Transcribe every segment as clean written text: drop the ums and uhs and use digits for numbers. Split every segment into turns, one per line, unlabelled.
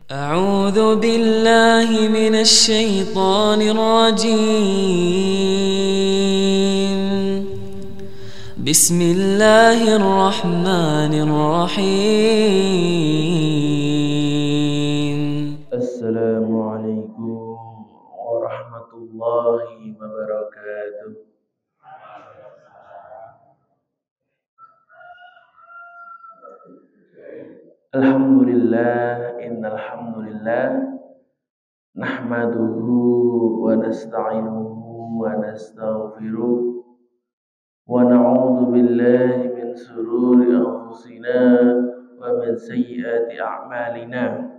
أعوذ بالله من الشيطان الرجيم. بسم الله الرحمن الرحيم.
السلام عليكم ورحمة الله وبركاته. Alhamdulillah, innal hamdulillah nahmaduhu wa nasta'inuhu wa nastaghfiruh wa na'udzu billahi min shururi anfusina wa min sayyiati a'malina.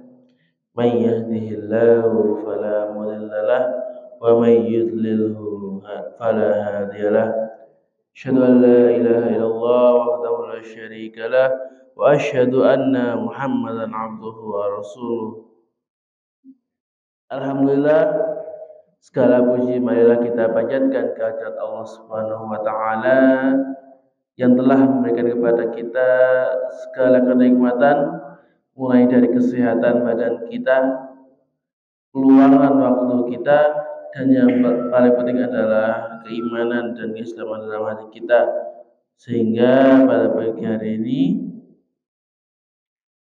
Man yahdihillahu fala mudilla lahu wa man yudlilhu fala hadiya lahu. Asyhadu an la ilaha illallah wahdahu la syarika lah wa asyhadu anna Muhammadan abduhu wa rasuluh. Alhamdulillah, segala puji marilah kita panjatkan kehadirat Allah Subhanahu wa taala yang telah memberikan kepada kita segala kenikmatan, mulai dari kesehatan badan kita, keluangan waktu kita, dan yang paling penting adalah keimanan dan keislaman dalam hati kita, sehingga pada pagi hari ini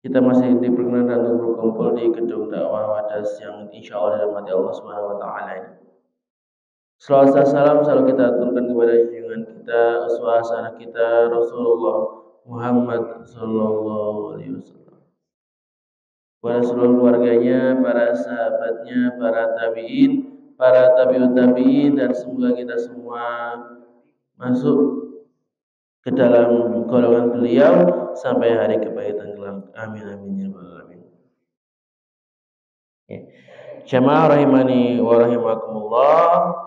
kita masih diperkenankan untuk berkumpul di gedung dakwah Wadas yang insya Allah dirahmati Allah Subhanahu wa taala ini. Salawat dan salam selalu kita aturkan kepada junjungan kita, uswah kita Rasulullah Muhammad sallallahu alaihi wasallam, kepada seluruh keluarganya, para sahabatnya, para tabi'in, para tabi'ut tabi'in, dan semoga kita semua masuk ke dalam golongan beliau sampai hari kebaikan kelak. Amin amin ya rabbal alamin. Jamaah rahimani wa rahimakumullah.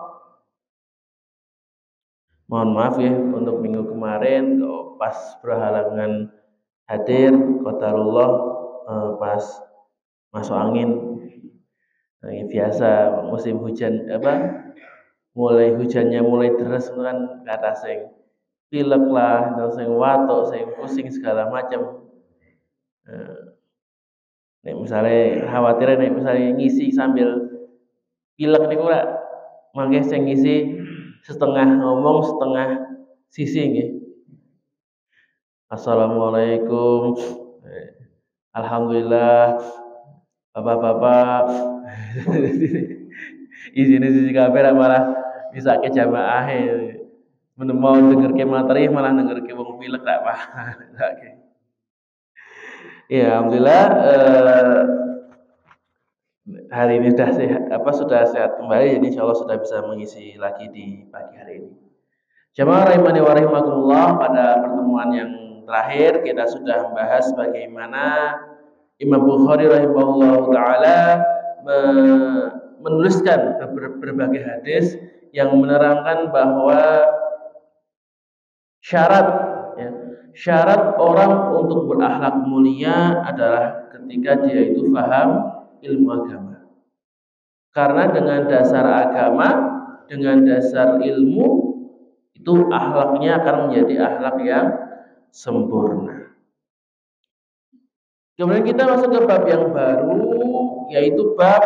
Mohon maaf ya untuk minggu kemarin pas berhalangan hadir qadarullah pas masuk angin. Biasa musim hujan mulai hujannya mulai deras kan kata sing pilek lah, sing watuk, sing pusing segala macam. Nek misalnya khawatir nek misalnya ngisi sambil pilek niku ora mangke sing ngisi setengah ngomong setengah sisi nggih. Assalamualaikum. Alhamdulillah. Bapak-bapak. Isine sisi kabeh malah bisa ke jamaah mau denger ke materi malah denger ke wong pilek tak paham. Ya alhamdulillah hari ini sudah sehat kembali, jadi insyaallah sudah bisa mengisi lagi di pagi hari ini. Jamaah rahimani wa rahimakumullah, pada pertemuan yang terakhir kita sudah membahas bagaimana Imam Bukhari rahimahullah taala menuliskan berbagai hadis yang menerangkan bahwa syarat orang untuk berakhlak mulia adalah ketika dia itu paham ilmu agama. Karena dengan dasar agama, dengan dasar ilmu, itu akhlaknya akan menjadi akhlak yang sempurna. Kemudian kita masuk ke bab yang baru, yaitu bab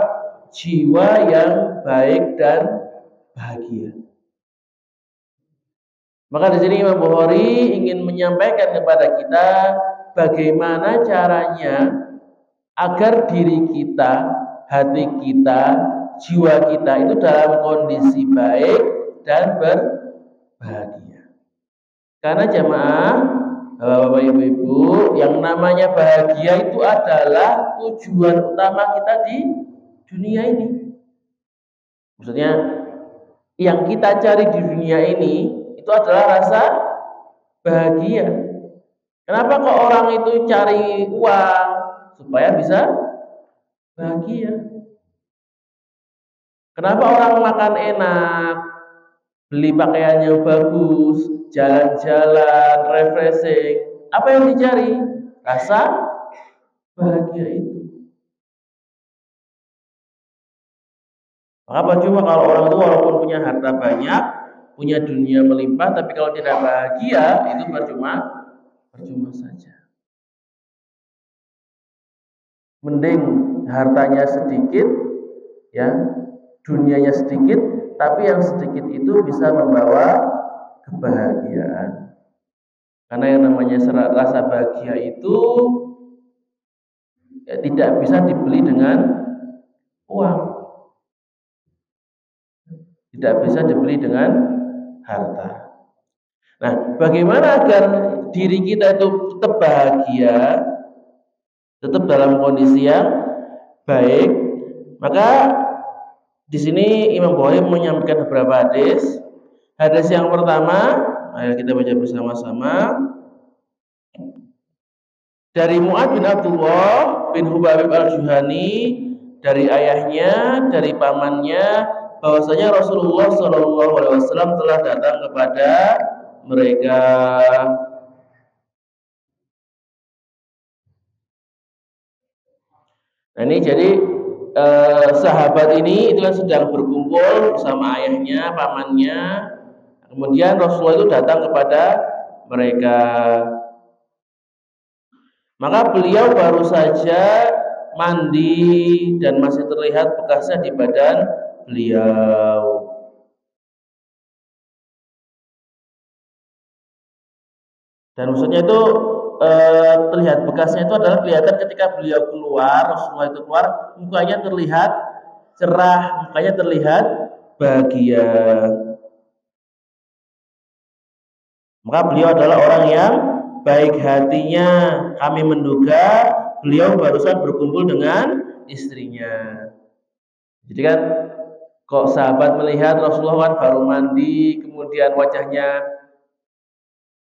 jiwa yang baik dan bahagia. Maka di sini Imam Bukhari ingin menyampaikan kepada kita bagaimana caranya agar diri kita, hati kita, jiwa kita itu dalam kondisi baik dan berbahagia. Karena jamaah, Bapak Ibu, yang namanya bahagia itu adalah tujuan utama kita di dunia ini. Maksudnya yang kita cari di dunia ini itu adalah rasa bahagia. Kenapa kok orang itu cari uang? Supaya bisa bahagia. Kenapa orang makan enak, beli pakaian yang bagus, jalan-jalan, refreshing? Apa yang dicari? Rasa bahagia itu. Maka percuma kalau orang itu walaupun punya harta banyak, punya dunia melimpah, tapi kalau tidak bahagia, itu percuma saja. Mending hartanya sedikit, ya, dunianya sedikit, tapi yang sedikit itu bisa membawa kebahagiaan. Karena yang namanya rasa bahagia itu ya, tidak bisa dibeli dengan uang, tidak bisa dibeli dengan harta. Nah, bagaimana agar diri kita itu tetap bahagia, tetap dalam kondisi yang baik? Maka di sini Imam Bukhari menyampaikan beberapa hadis. Hadis yang pertama, ayo kita baca bersama-sama. Dari Mu'ad bin Abdullah bin Hubabib al-Juhani, dari ayahnya, dari pamannya, bahwasanya Rasulullah SAW telah datang kepada mereka. Nah, ini jadi sahabat ini itu sedang berkumpul bersama ayahnya, pamannya. Kemudian Rasulullah itu datang kepada mereka. Maka beliau baru saja mandi dan masih terlihat bekasnya di badan beliau. Dan maksudnya itu terlihat bekasnya itu adalah kelihatan ketika beliau keluar, Rasulullah itu keluar, mukanya terlihat cerah, mukanya terlihat bahagia. Maka beliau adalah orang yang baik hatinya. Kami menduga beliau barusan berkumpul dengan istrinya. Jadi kan kok sahabat melihat Rasulullah kan baru mandi, kemudian wajahnya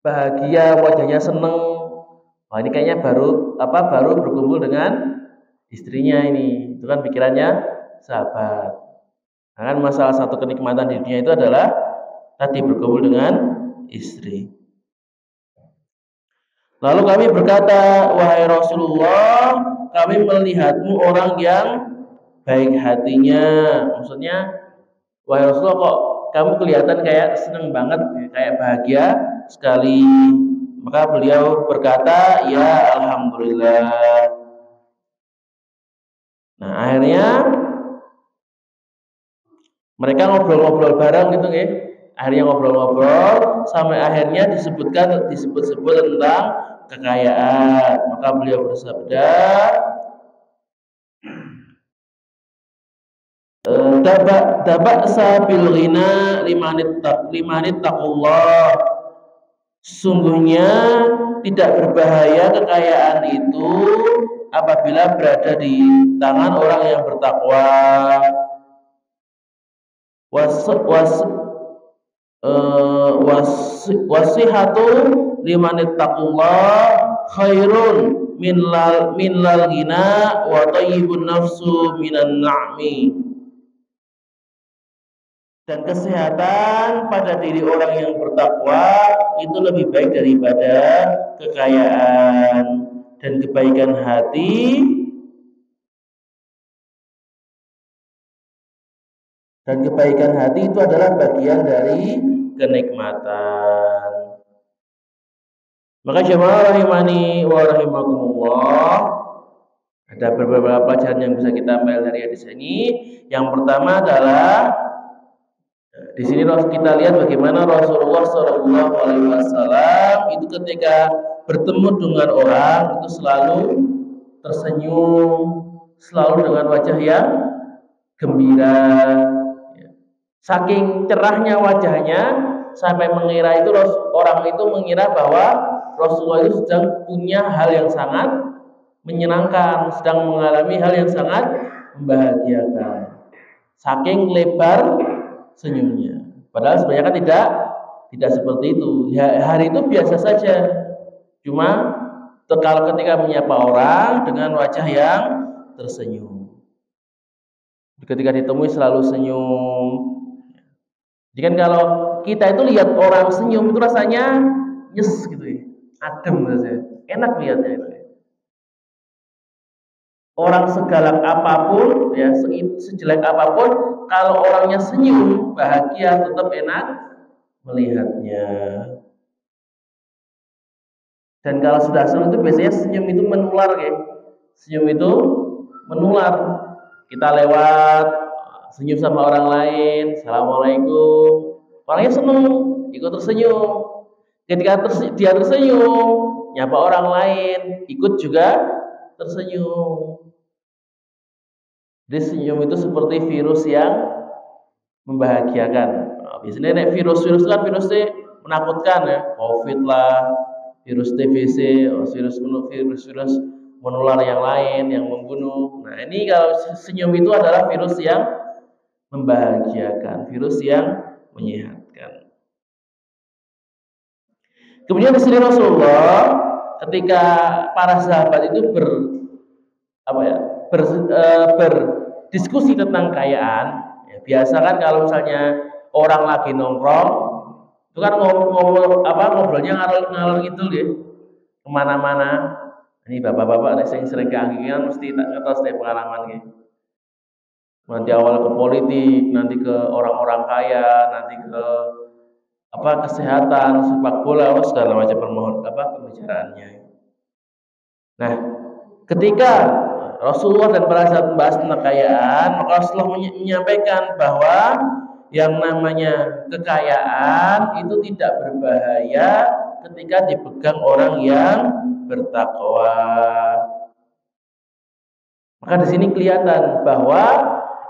bahagia, wajahnya seneng. Wah, ini kayaknya baru berkumpul dengan istrinya ini. Itu kan pikirannya sahabat. Nah, kan masalah satu kenikmatan di dunia itu adalah tadi berkumpul dengan istri. Lalu kami berkata, wahai Rasulullah, kami melihatmu orang yang baik hatinya. Maksudnya, wahai Rasulullah, kok kamu kelihatan kayak seneng banget, kayak bahagia sekali. Maka beliau berkata, ya alhamdulillah. Nah, akhirnya mereka ngobrol-ngobrol bareng gitu ya. Akhirnya ngobrol-ngobrol sampai akhirnya disebut-sebut tentang kekayaan. Maka beliau bersabda, dabak sabil ghina limanit taqullah. Sungguhnya tidak berbahaya kekayaan itu apabila berada di tangan orang yang bertakwa. Wasihatu limanit taqullah khairun min lal ghina wa tayyibun nafsu minan na'mi. Dan kesehatan pada diri orang yang bertakwa itu lebih baik daripada kekayaan, dan kebaikan hati itu adalah bagian dari kenikmatan. Maka jemaah rahimani wa rahimakumullah, ada beberapa pelajaran yang bisa kita ambil dari hadis ini. Yang pertama adalah di sini kita lihat bagaimana Rasulullah SAW itu ketika bertemu dengan orang itu selalu tersenyum, selalu dengan wajah yang gembira. Saking cerahnya wajahnya sampai mengira itu orang itu mengira bahwa Rasulullah itu sedang punya hal yang sangat menyenangkan, sedang mengalami hal yang sangat membahagiakan. Saking lebar senyumnya. Padahal sebenarnya kan tidak seperti itu. Hari itu biasa saja. Cuma kalau ketika menyapa orang dengan wajah yang tersenyum. Ketika ditemui selalu senyum. Jadi kan kalau kita itu lihat orang senyum itu rasanya nyes gitu ya. Adem rasanya. Enak lihatnya itu. Orang segalak apapun, ya sejelek apapun, kalau orangnya senyum, bahagia, tetap enak melihatnya. Dan kalau sudah senyum itu biasanya senyum itu menular, ya. Senyum itu menular. Kita lewat senyum sama orang lain, assalamualaikum, orangnya seneng, ikut tersenyum. Ketika dia tersenyum, nyapa orang lain, ikut juga tersenyum. Jadi senyum itu seperti virus yang membahagiakan. Biasanya nek virus-virus kan virusnya menakutkan ya, COVID lah, virus TBC, virus menular yang lain yang membunuh. Nah, ini kalau senyum itu adalah virus yang membahagiakan, virus yang menyehatkan. Kemudian di sini Rasulullah ketika para sahabat itu berdiskusi tentang kekayaan, ya, biasa kan kalau misalnya orang lagi nongkrong itu kan ngobrolnya ngalor gitu ya, kemana-mana. Ini bapak-bapak yang sering keanggingan mesti tak ngetos deh pengalaman gitu. Nanti awal ke politik, nanti ke orang-orang kaya, nanti ke kesehatan, sepak bola, segala macam pembicaraannya. Nah, ketika Rasulullah dan para sahabat membahas tentang kekayaan, maka Rasulullah menyampaikan bahwa yang namanya kekayaan itu tidak berbahaya ketika dipegang orang yang bertakwa. Maka di sini kelihatan bahwa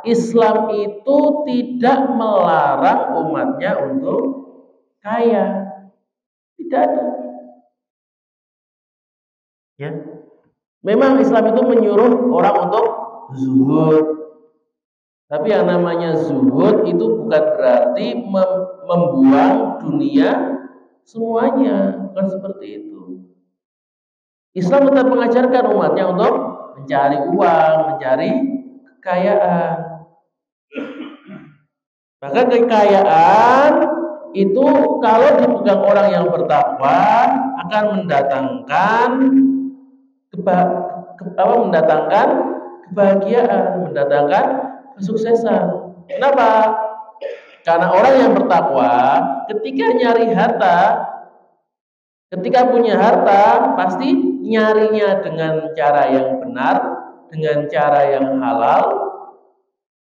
Islam itu tidak melarang umatnya untuk kaya, tidak ada. Ya, memang Islam itu menyuruh orang untuk zuhud. Tapi yang namanya zuhud itu bukan berarti membuang dunia semuanya, bukan seperti itu. Islam tetap mengajarkan umatnya untuk mencari uang, mencari kekayaan. Bahkan kekayaan itu kalau dipegang orang yang bertakwa akan mendatangkan kebahagiaan, mendatangkan kesuksesan. Kenapa? Karena orang yang bertakwa ketika nyari harta, ketika punya harta pasti nyarinya dengan cara yang benar, dengan cara yang halal.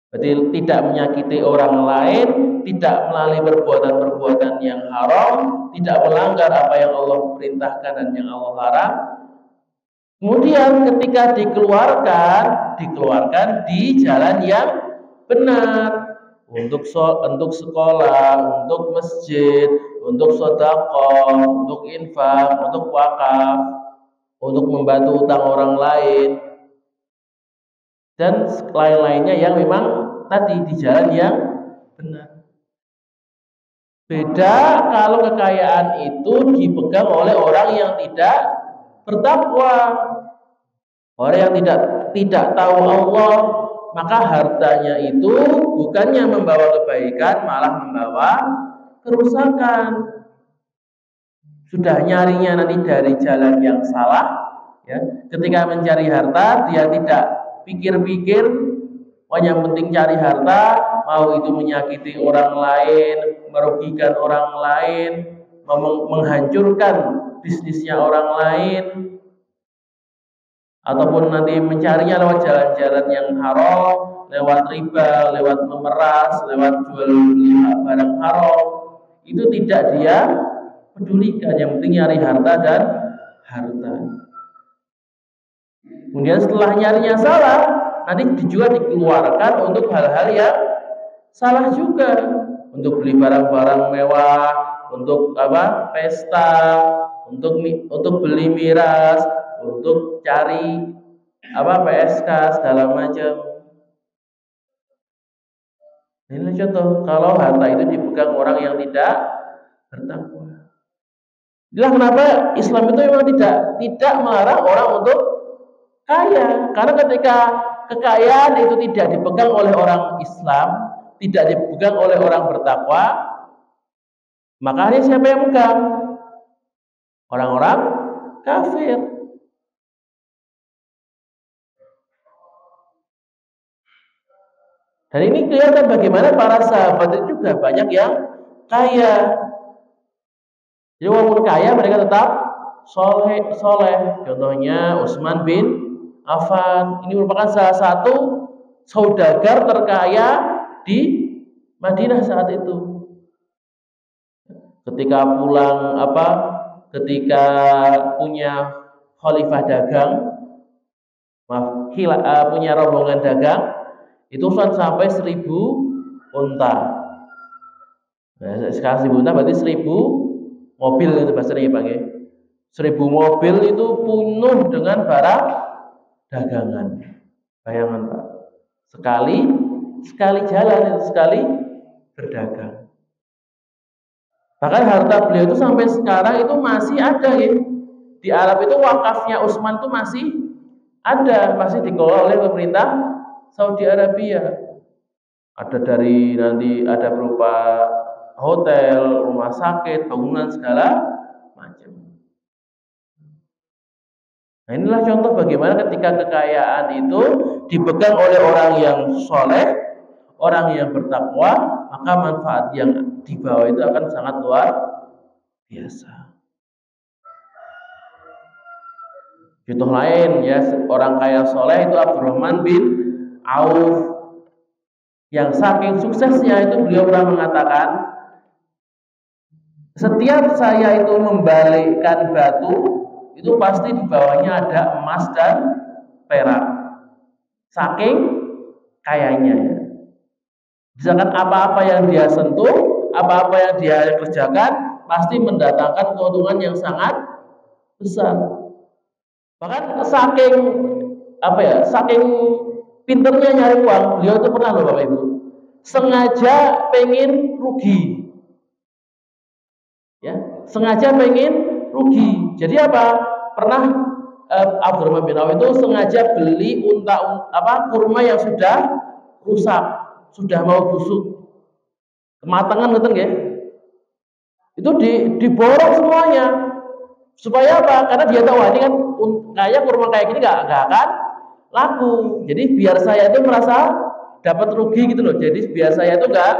Berarti tidak menyakiti orang lain, tidak melalui perbuatan-perbuatan yang haram, tidak melanggar apa yang Allah perintahkan dan yang Allah larang. Kemudian ketika dikeluarkan di jalan yang benar, untuk sekolah, untuk masjid, untuk sedekah, untuk infak, untuk wakaf, untuk membantu utang orang lain, dan lain-lainnya yang memang tadi di jalan yang benar. Beda kalau kekayaan itu dipegang oleh orang yang tidak bertakwa, orang yang tidak tahu Allah, maka hartanya itu bukannya membawa kebaikan, malah membawa kerusakan. Sudah nyarinya nanti dari jalan yang salah, ya. Ketika mencari harta dia tidak pikir-pikir, yang penting cari harta, mau itu menyakiti orang lain, merugikan orang lain, menghancurkan bisnisnya orang lain, ataupun nanti mencarinya lewat jalan-jalan yang haram, lewat riba, lewat memeras, lewat jual beli barang haram, itu tidak dia pedulikan. Yang penting nyari harta dan harta. Kemudian setelah nyarinya salah, nanti juga dikeluarkan untuk hal-hal yang salah juga, untuk beli barang-barang mewah, untuk pesta, untuk beli miras, untuk cari PSK segala macam. Ini contoh kalau harta itu dipegang orang yang tidak bertakwa. Itulah kenapa Islam itu memang tidak melarang orang untuk kaya, karena ketika kekayaan itu tidak dipegang oleh orang Islam, tidak dipegang oleh orang bertakwa, maka ini siapa yang pegang? Orang-orang kafir. Dan ini kelihatan bagaimana para sahabat itu juga banyak yang kaya. Jadi walaupun kaya mereka tetap soleh. Contohnya Utsman bin Affan. Ini merupakan salah satu saudagar terkaya di Madinah saat itu. Ketika ketika punya khalifah dagang, punya rombongan dagang, itu sampai 1.000 unta. Nah, sekarang 1.000 unta berarti 1.000 mobil itu bahasanya Pak. 1.000 mobil itu penuh dengan barang dagangan. Bayangan Pak. Sekali jalan itu sekali berdagang. Bahkan harta beliau itu sampai sekarang itu masih ada ya. Di Arab itu wakafnya Utsman itu masih ada, masih dikelola oleh pemerintah Saudi Arabia. Ada ada berupa hotel, rumah sakit, bangunan segala macam. Nah, inilah contoh bagaimana ketika kekayaan itu dipegang oleh orang yang soleh, orang yang bertakwa, maka manfaat yang dibawa itu akan sangat luar biasa. Contoh lain ya, orang kaya soleh itu Abdurrahman bin Auf, yang saking suksesnya itu beliau pernah mengatakan, setiap saya itu membalikkan batu, itu pasti di bawahnya ada emas dan perak. Saking kayanya. Misalkan apa-apa yang dia sentuh, apa-apa yang dia kerjakan, pasti mendatangkan keuntungan yang sangat besar. Bahkan saking pinternya nyari uang, beliau itu pernah loh Bapak Ibu, sengaja pengen rugi. Ya, sengaja pengen rugi. Jadi apa? Pernah Abdurrahman bin Auf itu sengaja beli kurma yang sudah rusak, sudah mau busuk, kematangan gitu ya. Itu diborong semuanya. Supaya apa? Karena dia tahu ini kan kayak kurma kayak gini nggak akan laku. Jadi biar saya itu merasa dapat rugi gitu loh. Jadi biar saya itu nggak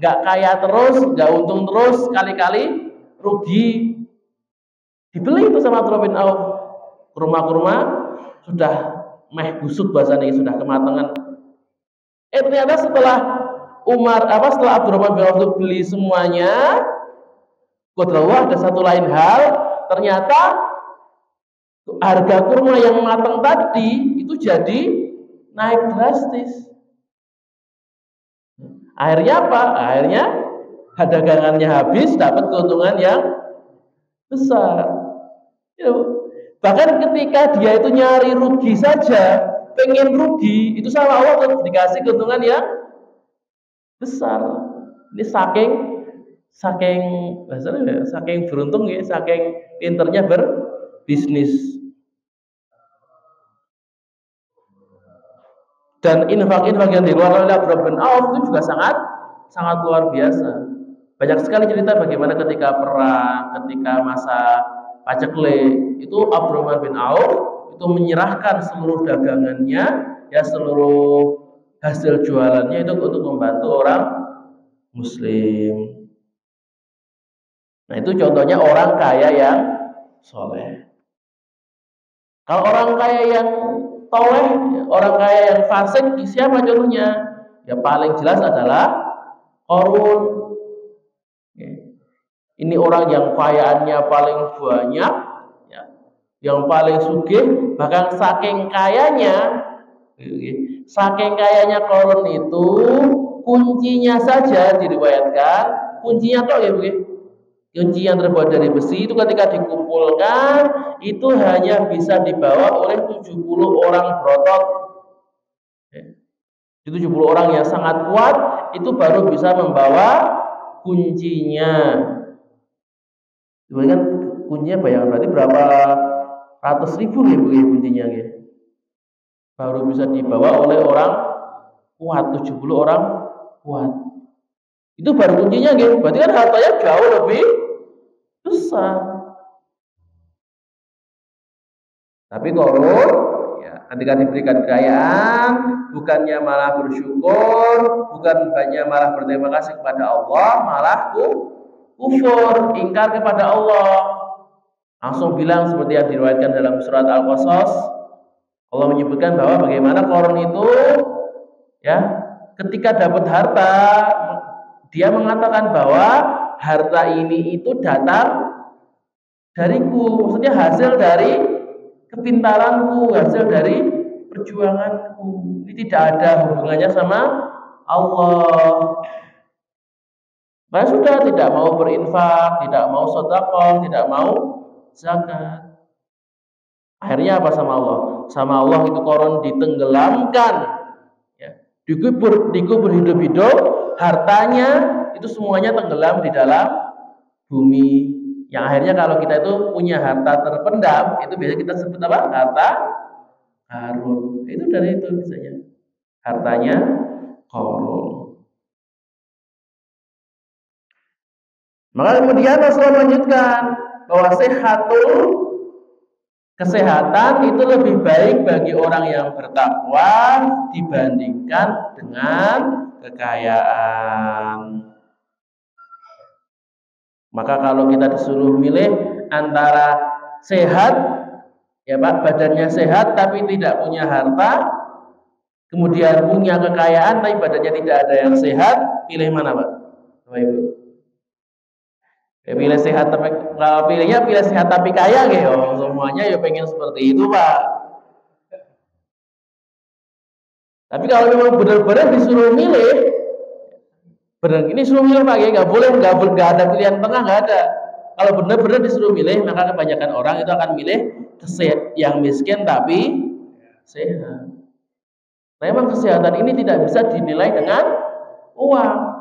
kaya terus, nggak untung terus, kali-kali rugi. Dibeli itu sama Abdurrahman bin Auf. Kurma-kurma sudah meh busuk bahasanya, sudah kematangan. Ternyata setelah Abdurrahman bin Auf itu beli semuanya, qadarullah ada satu lain hal, ternyata harga kurma yang matang tadi itu jadi naik drastis. Akhirnya apa? Akhirnya dagangannya habis, dapat keuntungan yang besar. Bahkan ketika dia itu nyari rugi saja, pengen rugi, itu sama Allah dikasih keuntungan yang besar. Ini saking beruntung ya, saking pinternya berbisnis. Dan infak-infak yang dikeluarkan oleh Abdurrahman bin Auf itu juga sangat luar biasa. Banyak sekali cerita bagaimana ketika perang, ketika masa paceklik, itu Abdurrahman bin Auf itu menyerahkan seluruh dagangannya, ya seluruh hasil jualannya itu untuk membantu orang Muslim. Nah, itu contohnya orang kaya yang soleh. Kalau orang kaya yang toleh, orang kaya yang fasik, siapa contohnya? Ya paling jelas adalah Qarun. Ini orang yang kayaannya paling banyak, ya, yang paling sugih, bahkan saking kayanya Qarun itu kuncinya saja diriwayatkan, kuncinya tok ya begitu. Kunci yang terbuat dari besi itu ketika dikumpulkan itu hanya bisa dibawa oleh 70 orang berotot. Itu 70 orang yang sangat kuat itu baru bisa membawa kuncinya. Kan kuncinya bayangkan berarti berapa ratus ribu ya kuncinya ya. Baru bisa dibawa oleh orang kuat, 70 orang kuat. Itu baru kuncinya gitu. Berarti kan hartanya jauh lebih besar. Tapi Qarun ya, ketika diberikan kekayaan, bukannya malah bersyukur, bukannya malah berterima kasih kepada Allah, malah kufur, ingkar kepada Allah. Langsung bilang seperti yang diriwayatkan dalam surat Al-Qasas, Allah menyebutkan bahwa bagaimana Qarun itu ya ketika dapat harta dia mengatakan bahwa harta ini itu datang dariku, maksudnya hasil dari kepintaranku, hasil dari perjuanganku. Ini tidak ada hubungannya sama Allah. Nah sudah tidak mau berinfak, tidak mau sedekah, tidak mau zakat. Akhirnya apa sama Allah? Sama Allah itu Qarun ditenggelamkan, ya, dikubur hidup-hidup, hartanya itu semuanya tenggelam di dalam bumi. Yang akhirnya kalau kita itu punya harta terpendam, itu biasanya kita sebut apa? Harta karun. Itu dari itu biasanya. Hartanya Qarun. Maka kemudian Rasulullah melanjutkan bahwa kesehatan itu lebih baik bagi orang yang bertakwa dibandingkan dengan kekayaan. Maka kalau kita disuruh milih antara sehat, ya Pak, badannya sehat tapi tidak punya harta, kemudian punya kekayaan tapi badannya tidak ada yang sehat, pilih mana Pak? Bapak Ibu? Ya, pilih sehat tapi kalau pilihnya pilih sehat tapi kaya gitu. Semuanya ya pengen seperti itu Pak. Tapi kalau memang benar-benar disuruh milih, benar ini suruh milih Pak, ya nggak boleh, nggak ada pilihan tengah, nggak ada. Kalau benar-benar disuruh milih, maka kebanyakan orang itu akan milih yang miskin tapi sehat. Memang kesehatan ini tidak bisa dinilai dengan uang.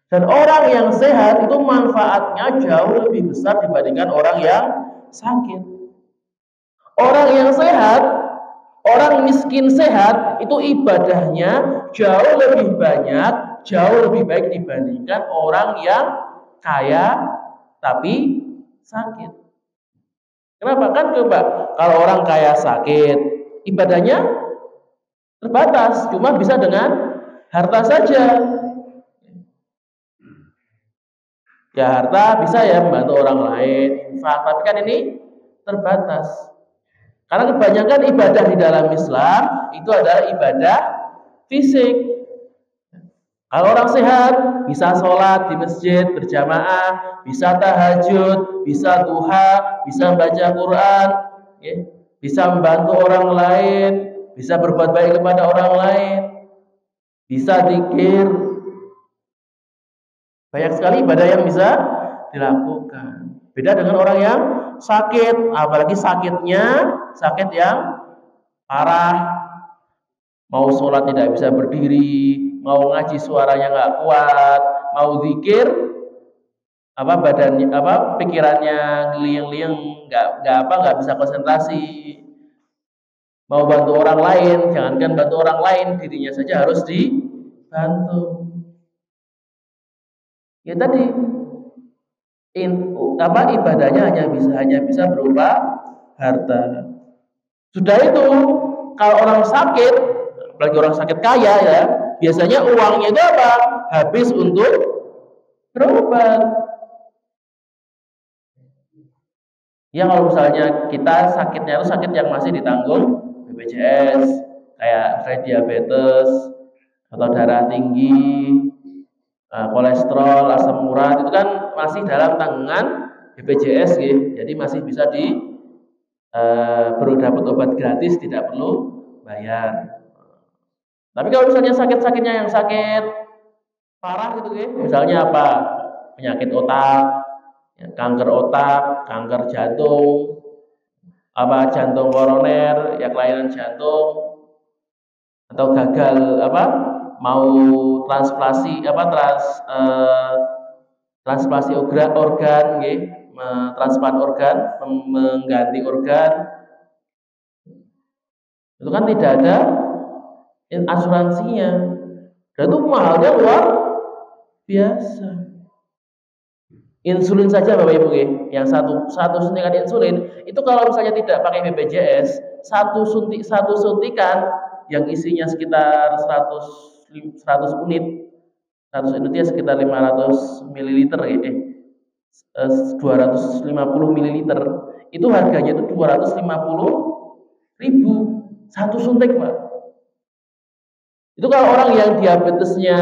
Dan orang yang sehat itu manfaatnya jauh lebih besar dibandingkan orang yang sakit. Orang yang sehat, orang miskin sehat itu ibadahnya jauh lebih banyak, jauh lebih baik dibandingkan orang yang kaya tapi sakit. Kenapa? Kan coba kalau orang kaya sakit, ibadahnya terbatas, cuma bisa dengan harta saja. Ya harta bisa ya membantu orang lain, infak, tapi kan ini terbatas. Karena kebanyakan ibadah di dalam Islam itu adalah ibadah fisik. Kalau orang sehat bisa sholat di masjid berjamaah, bisa tahajud, bisa duha, bisa baca Quran, ya, bisa membantu orang lain, bisa berbuat baik kepada orang lain, bisa zikir. Banyak sekali ibadah yang bisa dilakukan. Beda dengan orang yang sakit, apalagi sakitnya sakit yang parah. Mau sholat tidak bisa berdiri, mau ngaji suaranya nggak kuat, mau zikir badannya pikirannya ngeliang-liang, nggak bisa konsentrasi. Mau bantu orang lain, jangankan bantu orang lain, dirinya saja harus dibantu. Ya tadi ibadahnya hanya bisa berupa harta. Sudah itu kalau orang sakit, apalagi orang sakit kaya ya, biasanya uangnya itu apa? Habis untuk berobat. Ya kalau misalnya kita sakitnya itu sakit yang masih ditanggung BPJS, kayak misalnya diabetes atau darah tinggi, kolesterol, asam urat, itu kan masih dalam tanggungan BPJS gitu. Jadi masih bisa dapat obat gratis, tidak perlu bayar. Tapi kalau misalnya sakit-sakitnya yang sakit parah gitu gitu, misalnya apa? Penyakit otak, ya, kanker otak, kanker jantung, jantung koroner, ya kelainan jantung, atau gagal mau transplantasi transplantasi organ, transplant organ, mengganti organ, itu kan tidak ada asuransinya, dan itu mahalnya luar biasa. Insulin saja Bapak Ibu, yang satu suntikan insulin itu kalau misalnya tidak pakai BPJS, satu suntikan yang isinya sekitar 100 unit, 100 unitnya sekitar 500 ml 250 ml, itu harganya itu 250 ribu satu suntik, Pak. Itu kalau orang yang diabetesnya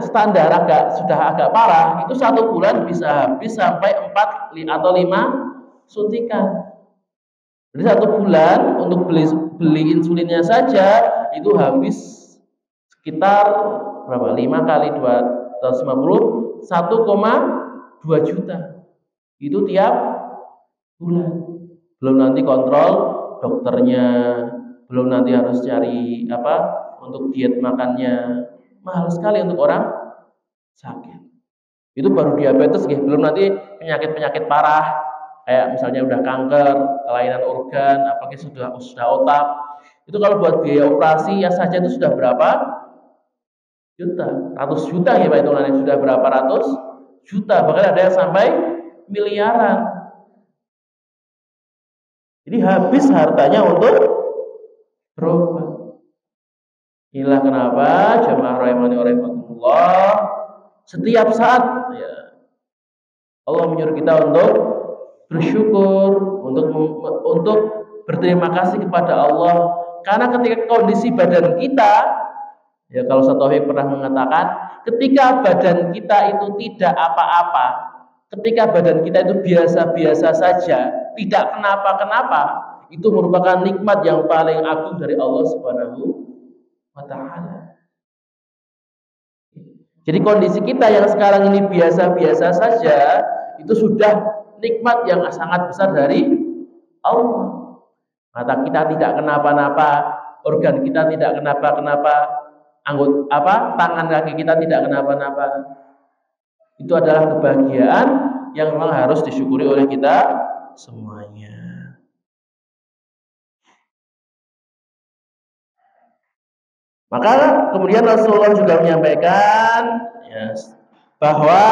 standar sudah agak parah, itu 1 bulan bisa habis sampai 4 atau 5 suntikan. Jadi 1 bulan untuk beli insulinnya saja itu habis sekitar berapa? 5 kali 250, 1,2 juta. Itu tiap bulan. Belum nanti kontrol dokternya, belum nanti harus cari untuk diet makannya. Mahal sekali untuk orang sakit. Itu baru diabetes, belum nanti penyakit-penyakit parah kayak misalnya udah kanker, kelainan organ, apalagi sudah otak. Itu kalau buat biaya operasi ya saja itu sudah berapa juta, ratus juta ya Pak, hitungannya sudah berapa ratus juta, bahkan ada yang sampai miliaran. Jadi habis hartanya untuk berobat. Inilah kenapa jamaah rahimani wa rahimakumullah, setiap saat ya Allah menyuruh kita untuk bersyukur, untuk berterima kasih kepada Allah. Karena ketika kondisi badan kita, ya kalau Ustaz Taufik pernah mengatakan, ketika badan kita itu tidak apa-apa, ketika badan kita itu biasa-biasa saja, tidak kenapa-kenapa, itu merupakan nikmat yang paling agung dari Allah Subhanahu wa ta'ala. Jadi kondisi kita yang sekarang ini biasa-biasa saja, itu sudah nikmat yang sangat besar dari Allah. Mata kita tidak kenapa-napa, organ kita tidak kenapa-kenapa, tangan kaki kita tidak kenapa-napa. Itu adalah kebahagiaan yang memang harus disyukuri oleh kita semuanya. Maka kemudian Rasulullah juga menyampaikan bahwa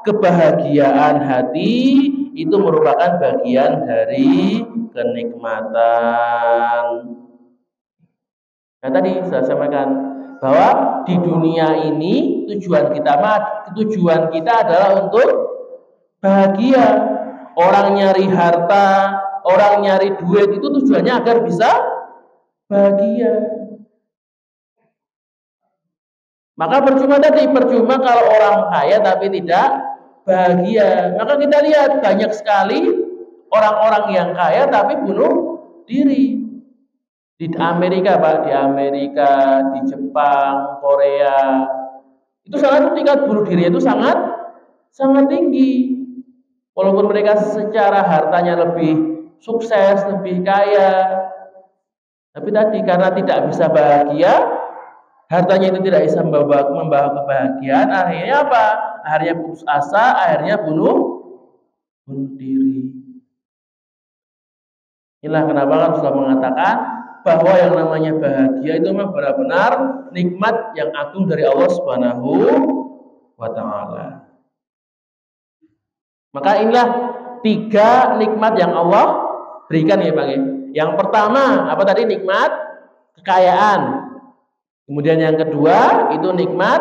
kebahagiaan hati itu merupakan bagian dari kenikmatan. Nah tadi saya sampaikan bahwa di dunia ini tujuan kita adalah untuk bahagia. Orang nyari harta, orang nyari duit itu tujuannya agar bisa bahagia. Maka percuma kalau orang kaya tapi tidak bahagia. Maka kita lihat banyak sekali orang-orang yang kaya tapi bunuh diri. Di Amerika, Pak, di Jepang, Korea, itu tingkat bunuh diri itu sangat tinggi. Walaupun mereka secara hartanya lebih sukses, lebih kaya, tapi tadi karena tidak bisa bahagia, hartanya itu tidak bisa membawa kebahagiaan, akhirnya apa? Akhirnya putus asa, akhirnya bunuh diri. Inilah kenapa kan sudah mengatakan bahwa yang namanya bahagia itu memang benar-benar nikmat yang agung dari Allah Subhanahu wa ta'ala. Maka inilah 3 nikmat yang Allah berikan ya Pak. Yang pertama apa tadi? Nikmat kekayaan. Kemudian yang kedua itu nikmat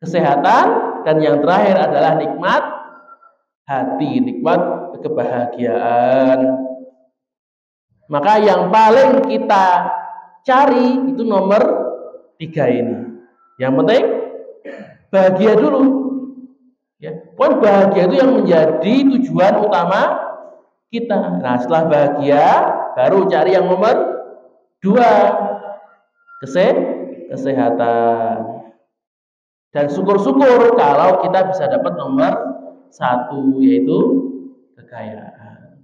kesehatan, dan yang terakhir adalah nikmat hati, nikmat kebahagiaan. Maka yang paling kita cari itu nomor 3 ini. Yang penting bahagia dulu. Ya, bahagia itu yang menjadi tujuan utama kita. Nah, setelah bahagia baru cari yang nomor 2, kesehatan. Dan syukur-syukur kalau kita bisa dapat nomor 1, yaitu kekayaan.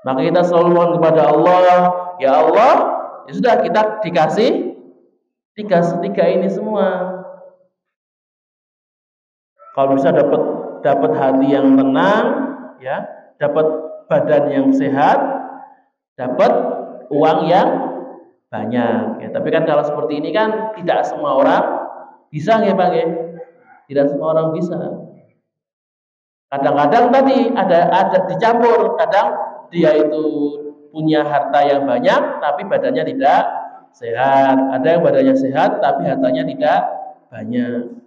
Maka kita selalu mohon kepada Allah, ya Allah, ya sudah kita dikasih 3 ini semua. Kalau bisa dapat hati yang tenang, ya, dapat badan yang sehat, dapat uang yang banyak. Ya, tapi kan kalau seperti ini kan tidak semua orang bisa ya Pak ya. Tidak semua orang bisa. Kadang-kadang tadi ada dicampur, kadang dia itu punya harta yang banyak tapi badannya tidak sehat. Ada yang badannya sehat tapi hartanya tidak banyak.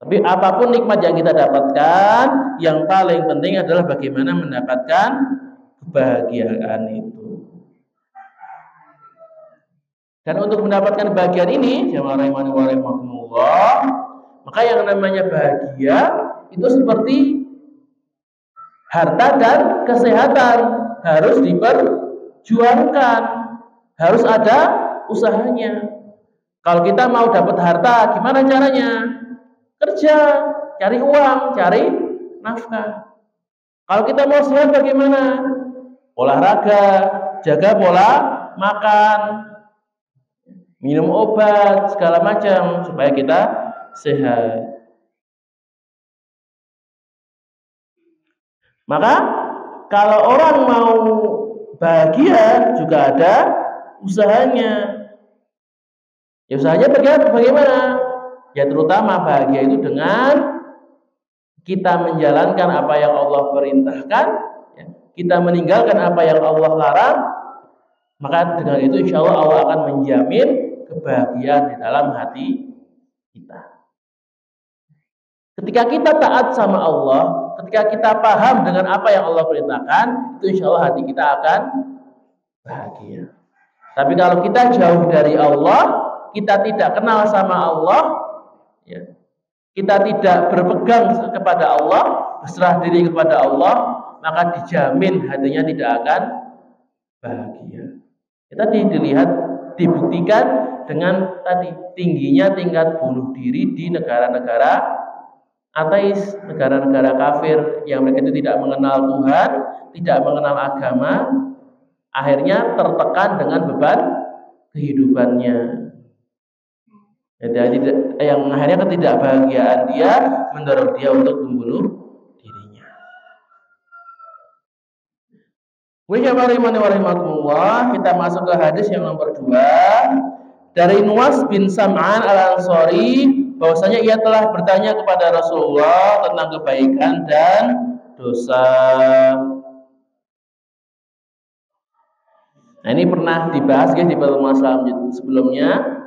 Tapi apapun nikmat yang kita dapatkan, yang paling penting adalah bagaimana mendapatkan kebahagiaan itu. Dan untuk mendapatkan kebahagiaan ini, jamaah rahimani wa rahimakumullah, maka yang namanya bahagia itu seperti harta dan kesehatan, harus diperjuangkan, harus ada usahanya. Kalau kita mau dapat harta, gimana caranya? Kerja, cari uang, cari nafkah. Kalau kita mau sehat bagaimana? Olahraga, jaga pola makan, minum obat, segala macam supaya kita sehat. Maka kalau orang mau bahagia juga ada usahanya. Ya usahanya bagaimana? Ya terutama bahagia itu dengan kita menjalankan apa yang Allah perintahkan, ya, kita meninggalkan apa yang Allah larang, maka dengan itu insya Allah akan menjamin kebahagiaan di dalam hati kita. Ketika kita taat sama Allah, ketika kita paham dengan apa yang Allah perintahkan, itu insya Allah hati kita akan bahagia. Tapi kalau kita jauh dari Allah, kita tidak kenal sama Allah, ya, kita tidak berpegang kepada Allah, berserah diri kepada Allah, maka dijamin hatinya tidak akan bahagia. Kita dilihat, dibuktikan dengan tadi tingginya tingkat bunuh diri di negara-negara ateis, negara-negara kafir yang mereka itu tidak mengenal Tuhan, tidak mengenal agama, akhirnya tertekan dengan beban kehidupannya. Jadi yang akhirnya ketidakbahagiaan dia mendorong dia untuk membunuh dirinya. Kita masuk ke hadis yang nomor 2 dari Nuwas bin Sam'an al-Ansari, bahwasanya ia telah bertanya kepada Rasulullah tentang kebaikan dan dosa. Nah ini pernah dibahas guys di pertemuan sebelumnya.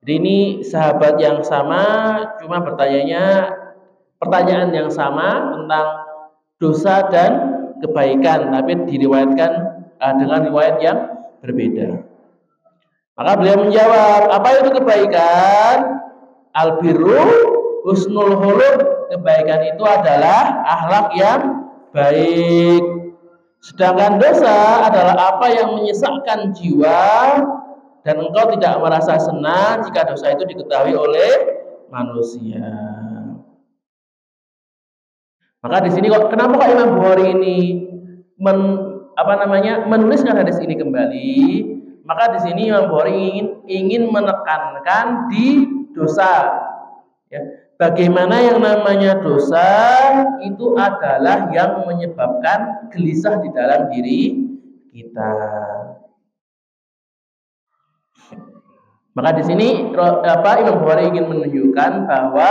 Jadi ini sahabat yang sama, cuma pertanyaan yang sama tentang dosa dan kebaikan, tapi diriwayatkan dengan riwayat yang berbeda. Maka beliau menjawab, apa itu kebaikan? Al-birru husnul khuluq. Kebaikan itu adalah akhlak yang baik. Sedangkan dosa adalah apa yang menyesakkan jiwa dan engkau tidak merasa senang jika dosa itu diketahui oleh manusia. Maka di sini kenapa kok Imam Bukhari ini menuliskan hadis ini kembali? Maka di sini Imam Bukhari ingin menekankan di dosa. Ya, bagaimana yang namanya dosa itu adalah yang menyebabkan gelisah di dalam diri kita. Maka di sini Imam Bukhari ingin menunjukkan bahwa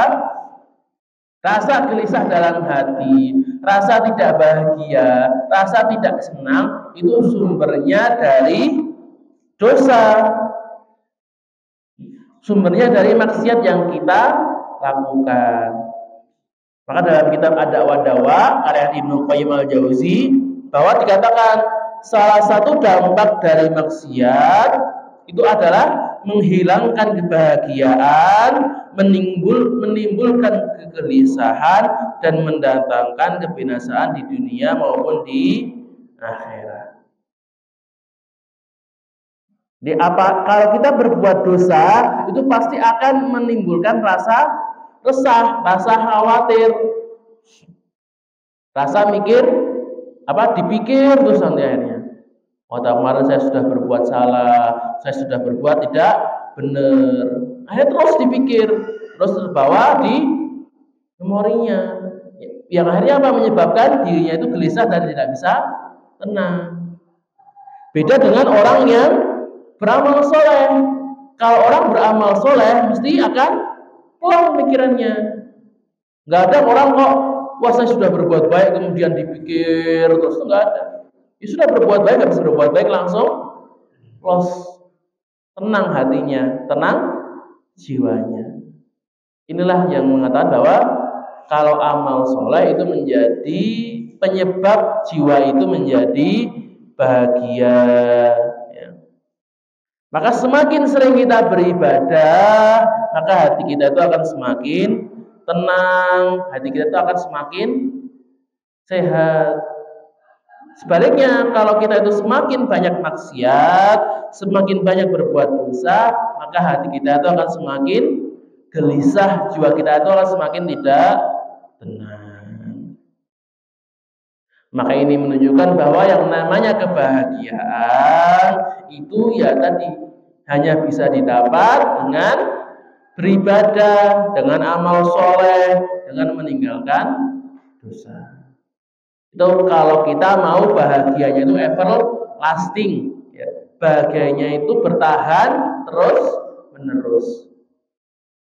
rasa gelisah dalam hati, rasa tidak bahagia, rasa tidak senang itu sumbernya dari dosa. Sumbernya dari maksiat yang kita lakukan. Maka dalam kitab Ad-Da'wah Dawa karya Ibnu Qayyim al-Jauzi bahwa dikatakan salah satu dampak dari maksiat itu adalah menghilangkan kebahagiaan, menimbulkan kegelisahan dan mendatangkan kebinasaan di dunia maupun di akhirat. Jadi kalau kita berbuat dosa itu pasti akan menimbulkan rasa resah, rasa khawatir, rasa dipikir terus nanti akhirnya. Kemarin saya sudah berbuat salah, saya sudah berbuat tidak benar. Akhirnya terus dipikir, terus terbawa di memorinya. Yang akhirnya menyebabkan dirinya itu gelisah dan tidak bisa tenang. Beda dengan orang yang beramal soleh. Kalau orang beramal soleh mesti akan pulang pikirannya. Nggak ada orang kok, wah saya sudah berbuat baik kemudian dipikir terus, nggak ada. Ya sudah berbuat baik, habis berbuat baik langsung tenang hatinya, tenang jiwanya. Inilah yang mengatakan bahwa kalau amal soleh itu menjadi penyebab jiwa itu menjadi bahagia. Ya. Maka semakin sering kita beribadah, maka hati kita itu akan semakin tenang, hati kita itu akan semakin sehat. Sebaliknya, kalau kita itu semakin banyak maksiat, semakin banyak berbuat dosa, maka hati kita itu akan semakin gelisah, jiwa kita itu akan semakin tidak tenang. Maka ini menunjukkan bahwa yang namanya kebahagiaan itu ya tadi hanya bisa didapat dengan beribadah, dengan amal soleh, dengan meninggalkan dosa. Itu kalau kita mau bahagianya itu everlasting, ya. Bahagianya itu bertahan terus menerus.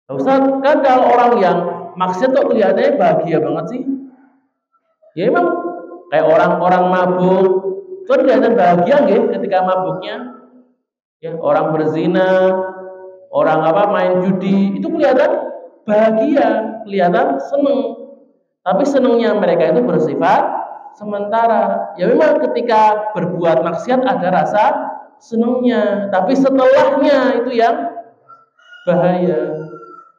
Ustaz, kan kalau orang yang maksiat kok kelihatannya bahagia banget sih? Ya emang kayak orang-orang mabuk, itu kelihatan bahagia nggih ketika mabuknya. Ya, orang berzina, orang main judi, itu kelihatan bahagia, kelihatan seneng. Tapi senengnya mereka itu bersifat sementara. Ya memang ketika berbuat maksiat ada rasa senengnya, tapi setelahnya itu yang bahaya.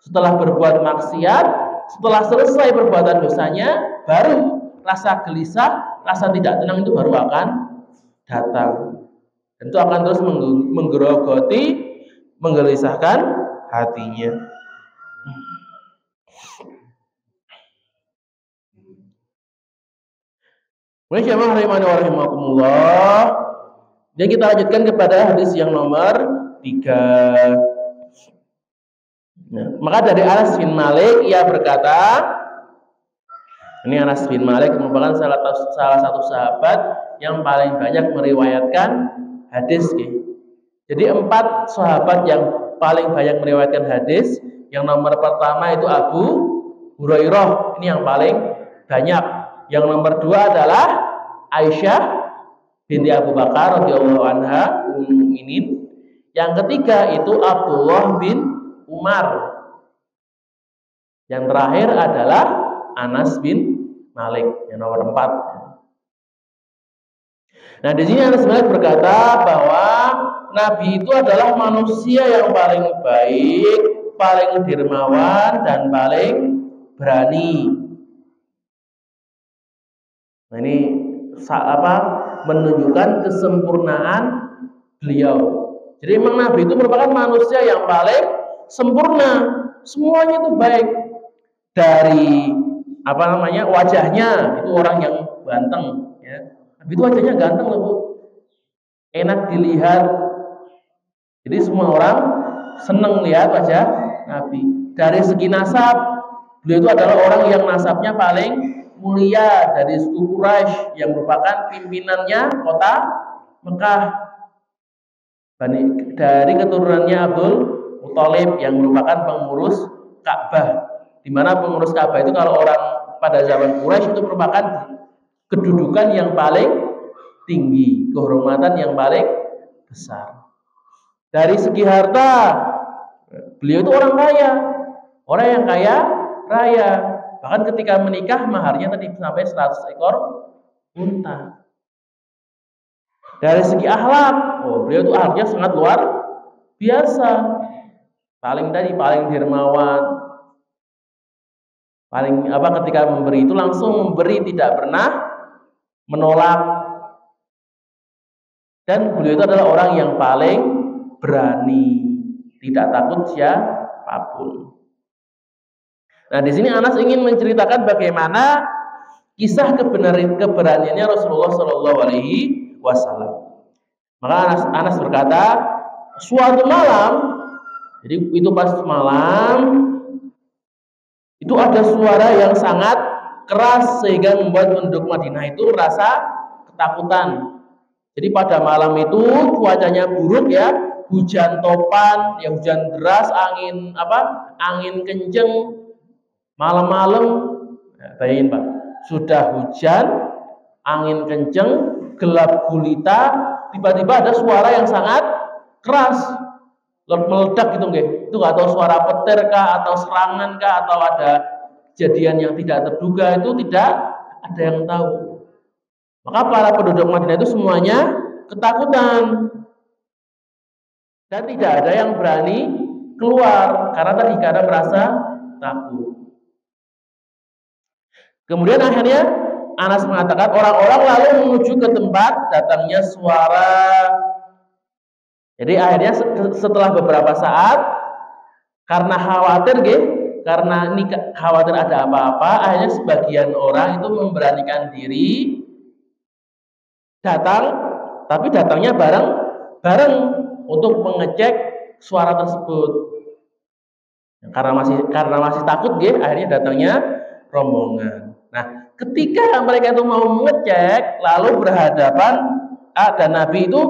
Setelah berbuat maksiat, setelah selesai perbuatan dosanya, baru rasa gelisah, rasa tidak tenang itu baru akan datang. Dan itu akan terus menggerogoti, menggelisahkan hatinya. Bismillahirrahmanirrahim. Dan kita lanjutkan kepada hadis yang nomor 3. Nah, maka dari Anas bin Malik ia berkata, ini Anas bin Malik merupakan salah satu sahabat yang paling banyak meriwayatkan hadis. Jadi 4 sahabat yang paling banyak meriwayatkan hadis. Yang nomor pertama itu Abu Hurairah, ini yang paling banyak. Yang nomor 2 adalah Aisyah binti Abu Bakar radhiyallahu anha ummul mukminin. Yang ketiga itu Abdullah bin Umar. Yang terakhir adalah Anas bin Malik yang nomor 4. Nah, di sini Anas bin Malik berkata bahwa Nabi itu adalah manusia yang paling baik, paling dermawan dan paling berani. Nah, ini menunjukkan kesempurnaan beliau. Jadi memang Nabi itu merupakan manusia yang paling sempurna, semuanya itu baik. Dari wajahnya itu orang yang ganteng, ya. Nabi itu wajahnya ganteng loh, Bu. Enak dilihat. Jadi semua orang senang lihat wajah Nabi. Dari segi nasab, beliau itu adalah orang yang nasabnya paling mulia dari suku Quraisy yang merupakan pimpinannya kota Mekah. Dari keturunannya Abdul Muthalib yang merupakan pengurus Ka'bah, di mana pengurus Ka'bah itu kalau orang pada zaman Quraisy itu merupakan kedudukan yang paling tinggi, kehormatan yang paling besar. Dari segi harta, beliau itu orang kaya, orang yang kaya raya. Bahkan ketika menikah maharnya tadi sampai 100 ekor unta. Dari segi akhlak, beliau itu akhlaknya sangat luar biasa. Paling dermawan. Ketika memberi itu langsung memberi, tidak pernah menolak. Dan beliau itu adalah orang yang paling berani, tidak takut siapapun. Nah, di sini Anas ingin menceritakan bagaimana kisah keberaniannya Rasulullah Shallallahu Alaihi Wasallam. Maka Anas berkata, suatu malam, jadi itu pas malam, itu ada suara yang sangat keras sehingga membuat penduduk Madinah itu merasa ketakutan. Jadi pada malam itu cuacanya buruk, ya, hujan topan, ya hujan deras, angin kenceng, malam-malam, ya, bayangin Pak, sudah hujan, angin kenceng, gelap gulita, tiba-tiba ada suara yang sangat keras. meledak gitu nggih. Itu nggak tahu suara petir kah atau serangan kah atau ada kejadian yang tidak terduga, itu tidak ada yang tahu. Maka para penduduk Madinah itu semuanya ketakutan dan tidak ada yang berani keluar karena merasa takut. Kemudian akhirnya Anas mengatakan orang-orang lalu menuju ke tempat datangnya suara. Jadi akhirnya setelah beberapa saat karena khawatir karena ini khawatir ada apa-apa, akhirnya sebagian orang itu memberanikan diri datang, tapi datangnya bareng untuk mengecek suara tersebut. Karena masih takut akhirnya datangnya rombongan. Nah, ketika mereka itu mau mengecek, lalu dan Nabi itu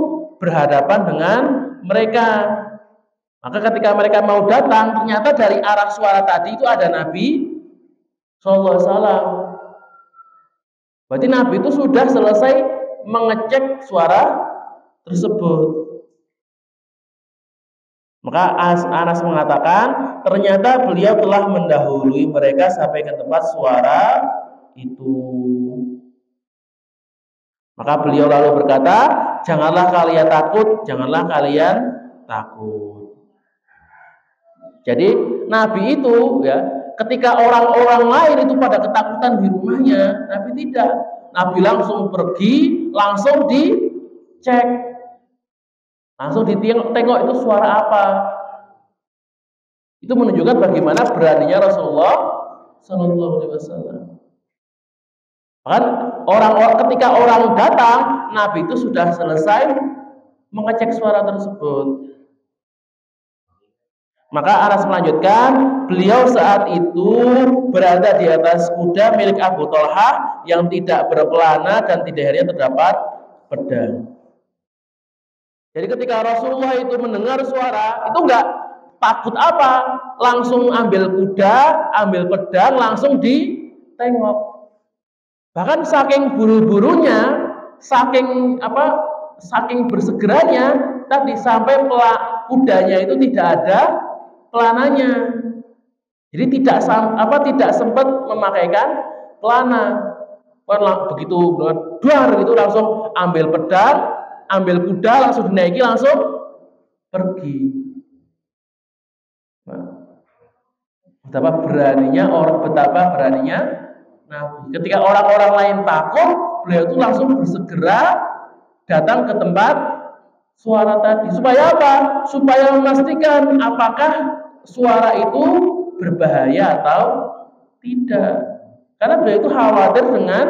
berhadapan dengan mereka. Maka ketika mereka mau datang, ternyata dari arah suara tadi itu ada Nabi Sallallahu Alaihi Wasallam. Berarti Nabi itu sudah selesai mengecek suara tersebut. Maka Anas mengatakan ternyata beliau telah mendahului mereka sampai ke tempat suara itu. Maka beliau lalu berkata, janganlah kalian takut. Jadi Nabi itu ketika orang-orang lain itu pada ketakutan di rumahnya, Nabi tidak. Nabi langsung pergi, langsung dicek, langsung ditengok itu suara apa. Itu menunjukkan bagaimana beraninya Rasulullah Sallallahu Alaihi Wasallam. Bahkan ketika orang datang, Nabi itu sudah selesai mengecek suara tersebut. Maka Anas melanjutkan, beliau saat itu berada di atas kuda milik Abu Thalhah yang tidak berpelana dan di lehernya terdapat pedang. Jadi ketika Rasulullah itu mendengar suara, itu enggak takut apa, langsung ambil kuda, ambil pedang, langsung ditengok. Bahkan saking buru-burunya, saking bersegeranya tadi sampai kudanya itu tidak ada pelananya. Jadi tidak sempat memakaikan pelana. Begitu duar gitu langsung ambil pedang, ambil kuda, langsung dinaiki, langsung pergi. Betapa beraninya Nabi. Ketika orang-orang lain takut, beliau itu langsung bersegera datang ke tempat suara tadi. Supaya apa? Supaya memastikan apakah suara itu berbahaya atau tidak. Karena beliau itu khawatir dengan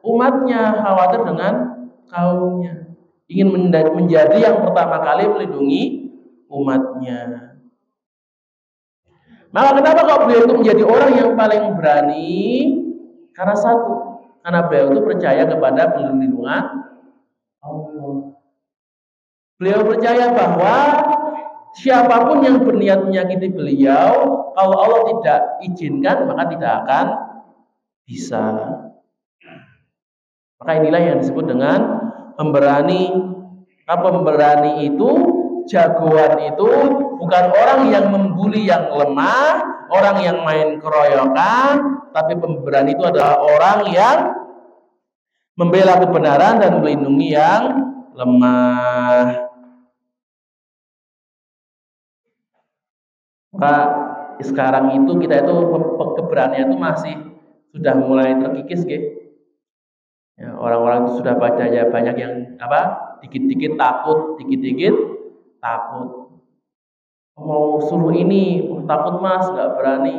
umatnya, khawatir dengan kaumnya. Ingin menjadi yang pertama kali melindungi umatnya. Maka kenapa kok beliau itu menjadi orang yang paling berani? Karena satu, karena beliau itu percaya kepada perlindungan Allah. Beliau percaya bahwa siapapun yang berniat menyakiti beliau, kalau Allah tidak izinkan, maka tidak akan bisa. Maka inilah yang disebut dengan pemberani. Pemberani itu, jagoan itu bukan orang yang membuli yang lemah, orang yang main keroyokan, tapi pemberani itu adalah orang yang membela kebenaran dan melindungi yang lemah. Maka sekarang itu kita itu keberanian itu masih sudah mulai terkikis, ya, orang-orang itu sudah banyak yang dikit-dikit takut. Mau suruh ini takut mas, nggak berani.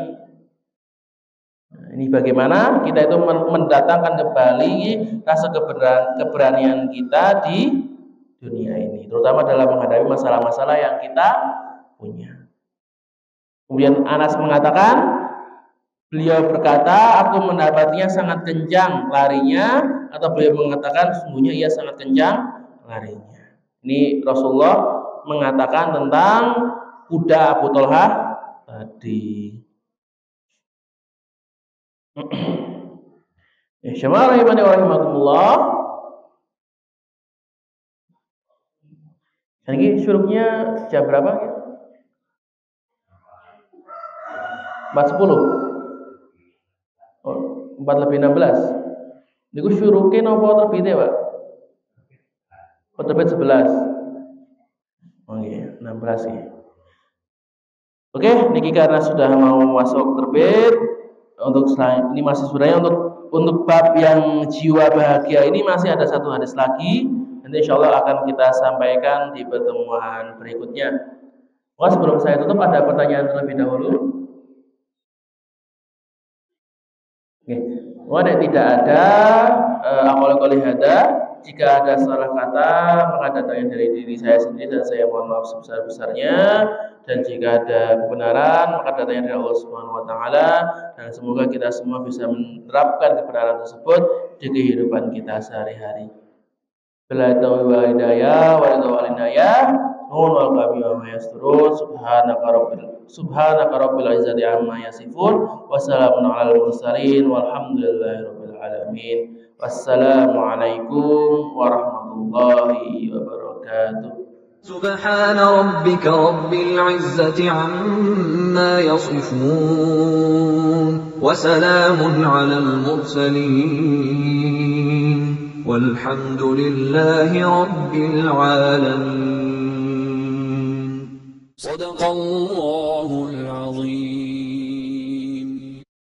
Nah, ini bagaimana kita itu mendatangkan kembali rasa keberanian kita di dunia ini, terutama dalam menghadapi masalah-masalah yang kita punya. Kemudian Anas mengatakan, beliau berkata, aku mendapatinya sangat kencang larinya, atau beliau mengatakan sungguhnya ia sangat kencang larinya. Ini Rasulullah mengatakan tentang kuda Abu Thalhah tadi. Bismillahirrahmanirrahim. Ini syuruknya jam berapa ya? 410. Oh, 4 lebih 16. Niku syuruke napa terbite, Pak? Oh, terbit 11. Oh iya, 16 ya. Oke, niki karena sudah mau masuk terbit, untuk ini masih sebenarnya untuk bab yang jiwa bahagia ini masih ada satu hadis lagi. Nanti insya Allah akan kita sampaikan di pertemuan berikutnya. Wah, sebelum saya tutup ada pertanyaan terlebih dahulu. Oke, wah, tidak ada. Aku qouli hada. Jika ada salah kata, maka datangnya dari diri saya sendiri dan saya mohon maaf sebesar-besarnya. Dan jika ada kebenaran, maka datangnya dari Allah Subhanahu wa taala, dan semoga kita semua bisa menerapkan kebenaran tersebut di kehidupan kita sehari-hari. Bila taufiq wal hidayah wal inayah, nun wal qami wa ma yasturun, subhanaka rabbil izzati amma yasifun, wa salamun alal mursalin, walhamdulillahi rabbil alamin. Wassalamualaikum warahmatullahi wabarakatuh.
سبحان ربك رب العزة عما يصفون وسلام على المرسلين والحمد لله رب العالمين. صدق الله.